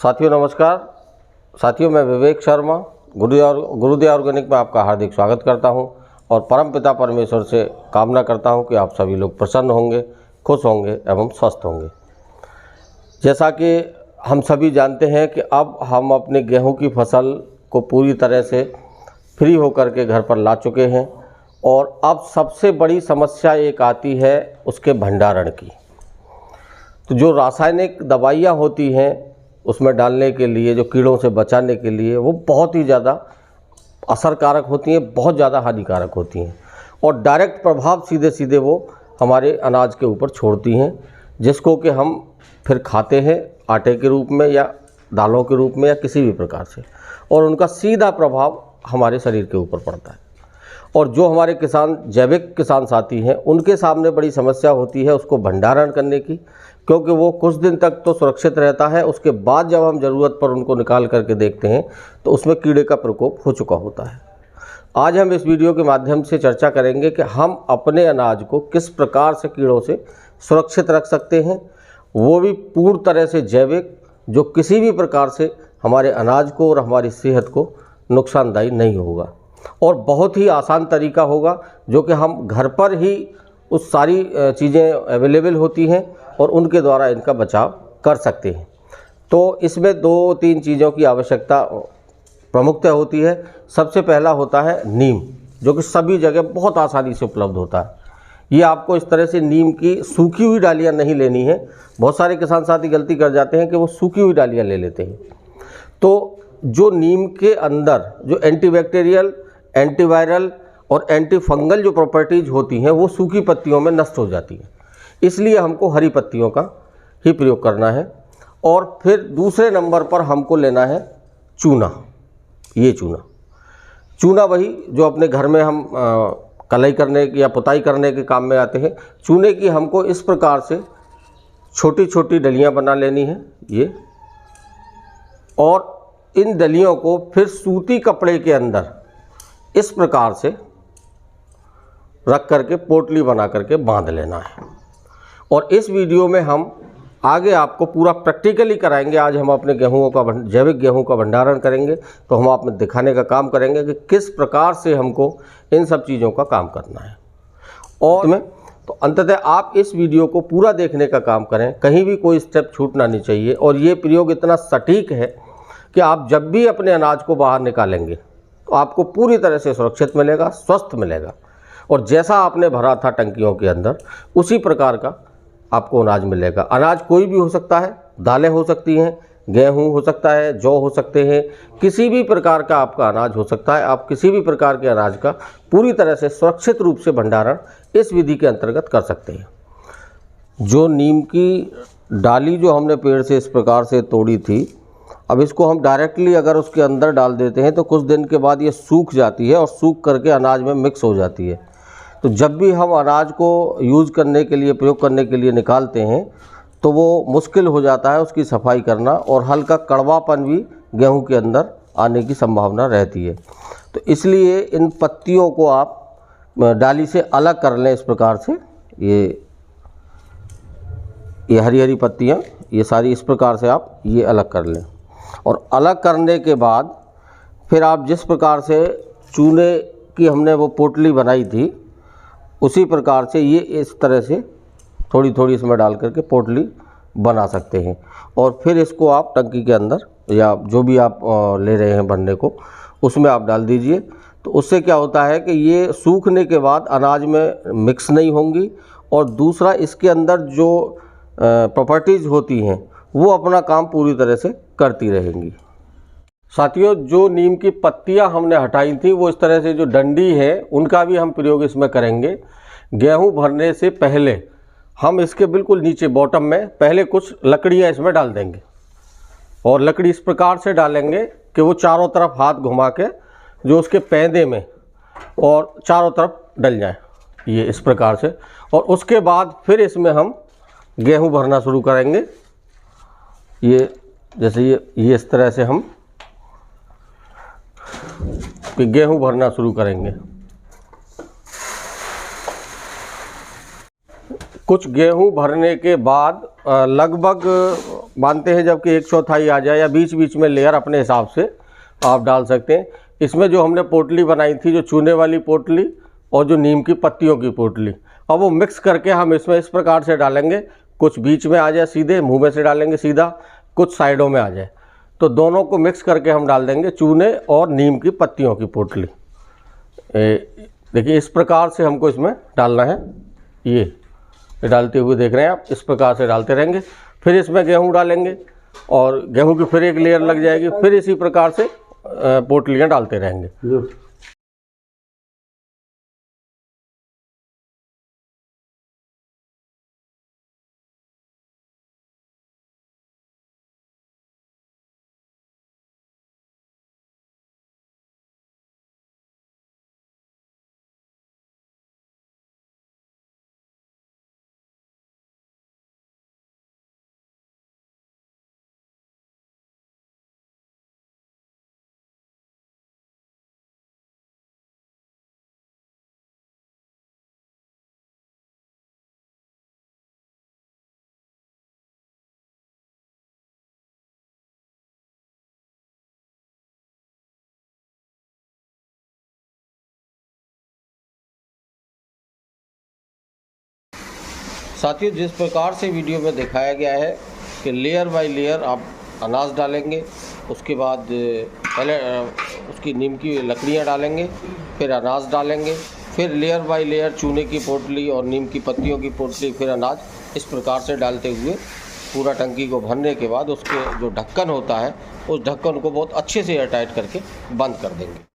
साथियों नमस्कार। साथियों मैं विवेक शर्मा गुरुदया ऑर्गेनिक में आपका हार्दिक स्वागत करता हूं और परमपिता परमेश्वर से कामना करता हूं कि आप सभी लोग प्रसन्न होंगे, खुश होंगे एवं स्वस्थ होंगे। जैसा कि हम सभी जानते हैं कि अब हम अपने गेहूं की फसल को पूरी तरह से फ्री होकर के घर पर ला चुके हैं और अब सबसे बड़ी समस्या एक आती है उसके भंडारण की। तो जो रासायनिक दवाइयाँ होती हैं उसमें डालने के लिए, जो कीड़ों से बचाने के लिए, वो बहुत ही ज़्यादा असरकारक होती हैं, बहुत ज़्यादा हानिकारक होती हैं और डायरेक्ट प्रभाव सीधे सीधे वो हमारे अनाज के ऊपर छोड़ती हैं, जिसको कि हम फिर खाते हैं आटे के रूप में या दालों के रूप में या किसी भी प्रकार से, और उनका सीधा प्रभाव हमारे शरीर के ऊपर पड़ता है। और जो हमारे किसान, जैविक किसान साथी हैं, उनके सामने बड़ी समस्या होती है उसको भंडारण करने की, क्योंकि वो कुछ दिन तक तो सुरक्षित रहता है, उसके बाद जब हम ज़रूरत पर उनको निकाल करके देखते हैं तो उसमें कीड़े का प्रकोप हो चुका होता है। आज हम इस वीडियो के माध्यम से चर्चा करेंगे कि हम अपने अनाज को किस प्रकार से कीड़ों से सुरक्षित रख सकते हैं, वो भी पूर्ण तरह से जैविक, जो किसी भी प्रकार से हमारे अनाज को और हमारी सेहत को नुकसानदायी नहीं होगा, और बहुत ही आसान तरीका होगा जो कि हम घर पर ही उस सारी चीज़ें अवेलेबल होती हैं और उनके द्वारा इनका बचाव कर सकते हैं। तो इसमें 2-3 चीज़ों की आवश्यकता प्रमुखतः होती है। सबसे पहला होता है नीम, जो कि सभी जगह बहुत आसानी से उपलब्ध होता है। ये आपको इस तरह से नीम की सूखी हुई डालियाँ नहीं लेनी है। बहुत सारे किसान साथी गलती कर जाते हैं कि वो सूखी हुई डालियाँ ले लेते हैं। तो जो नीम के अंदर जो एंटीबैक्टीरियल, एंटीवायरल और एंटी फंगल जो प्रॉपर्टीज़ होती हैं वो सूखी पत्तियों में नष्ट हो जाती हैं, इसलिए हमको हरी पत्तियों का ही प्रयोग करना है। और फिर दूसरे नंबर पर हमको लेना है चूना। ये चूना वही जो अपने घर में हम कलई करने या पुताई करने के काम में आते हैं। चूने की हमको इस प्रकार से छोटी छोटी डलियाँ बना लेनी है ये, और इन डलियों को फिर सूती कपड़े के अंदर इस प्रकार से रख करके पोटली बना करके बांध लेना है। और इस वीडियो में हम आगे आपको पूरा प्रैक्टिकली कराएंगे। आज हम अपने गेहूं का जैविक गेहूं का भंडारण करेंगे, तो हम आप में दिखाने का काम करेंगे कि किस प्रकार से हमको इन सब चीज़ों का काम करना है। और में तो अंततः आप इस वीडियो को पूरा देखने का काम करें, कहीं भी कोई स्टेप छूटना नहीं चाहिए। और ये प्रयोग इतना सटीक है कि आप जब भी अपने अनाज को बाहर निकालेंगे तो आपको पूरी तरह से सुरक्षित मिलेगा, स्वस्थ मिलेगा, और जैसा आपने भरा था टंकियों के अंदर उसी प्रकार का आपको अनाज मिलेगा। अनाज कोई भी हो सकता है, दालें हो सकती हैं, गेहूं हो सकता है, जौ हो सकते हैं, किसी भी प्रकार का आपका अनाज हो सकता है। आप किसी भी प्रकार के अनाज का पूरी तरह से सुरक्षित रूप से भंडारण इस विधि के अंतर्गत कर सकते हैं। जो नीम की डाली जो हमने पेड़ से इस प्रकार से तोड़ी थी, अब इसको हम डायरेक्टली अगर उसके अंदर डाल देते हैं तो कुछ दिन के बाद ये सूख जाती है और सूख करके अनाज में मिक्स हो जाती है। तो जब भी हम अनाज को यूज़ करने के लिए, प्रयोग करने के लिए निकालते हैं तो वो मुश्किल हो जाता है उसकी सफाई करना, और हल्का कड़वापन भी गेहूं के अंदर आने की संभावना रहती है। तो इसलिए इन पत्तियों को आप डाली से अलग कर लें। इस प्रकार से ये हरी हरी पत्तियाँ, ये सारी इस प्रकार से आप ये अलग कर लें। और अलग करने के बाद फिर आप जिस प्रकार से चूने की हमने वो पोटली बनाई थी, उसी प्रकार से ये इस तरह से थोड़ी थोड़ी इसमें डाल करके पोटली बना सकते हैं। और फिर इसको आप टंकी के अंदर या जो भी आप ले रहे हैं भरने को, उसमें आप डाल दीजिए। तो उससे क्या होता है कि ये सूखने के बाद अनाज में मिक्स नहीं होंगी, और दूसरा इसके अंदर जो प्रॉपर्टीज़ होती हैं वो अपना काम पूरी तरह से करती रहेंगी। साथियों, जो नीम की पत्तियां हमने हटाई थी वो इस तरह से जो डंडी है उनका भी हम प्रयोग इसमें करेंगे। गेहूं भरने से पहले हम इसके बिल्कुल नीचे बॉटम में पहले कुछ लकड़ियां इसमें डाल देंगे, और लकड़ी इस प्रकार से डालेंगे कि वो चारों तरफ हाथ घुमा के जो उसके पैदे में और चारों तरफ डल जाए, ये इस प्रकार से। और उसके बाद फिर इसमें हम गेहूं भरना शुरू करेंगे। ये जैसे ये इस तरह से हम गेहूं भरना शुरू करेंगे। कुछ गेहूं भरने के बाद लगभग बांधते हैं जबकि 1/4 आ जाए, या बीच बीच में लेयर अपने हिसाब से आप डाल सकते हैं। इसमें जो हमने पोटली बनाई थी, जो चूने वाली पोटली और जो नीम की पत्तियों की पोटली, अब वो मिक्स करके हम इसमें इस प्रकार से डालेंगे, कुछ बीच में आ जाए सीधे, मुंह में से डालेंगे सीधा, कुछ साइडों में आ जाए, तो दोनों को मिक्स करके हम डाल देंगे चूने और नीम की पत्तियों की पोटली। देखिए इस प्रकार से हमको इसमें डालना है। ये डालते हुए देख रहे हैं आप, इस प्रकार से डालते रहेंगे। फिर इसमें गेहूँ डालेंगे और गेहूँ की फिर एक लेयर लग जाएगी, फिर इसी प्रकार से पोटलियाँ डालते रहेंगे। साथियों, जिस प्रकार से वीडियो में दिखाया गया है कि लेयर बाय लेयर आप अनाज डालेंगे, उसके बाद पहले उसकी नीम की लकड़ियाँ डालेंगे, फिर अनाज डालेंगे, फिर लेयर बाय लेयर चूने की पोटली और नीम की पत्तियों की पोटली, फिर अनाज, इस प्रकार से डालते हुए पूरा टंकी को भरने के बाद उसके जो ढक्कन होता है, उस ढक्कन को बहुत अच्छे से एयरटाइट करके बंद कर देंगे।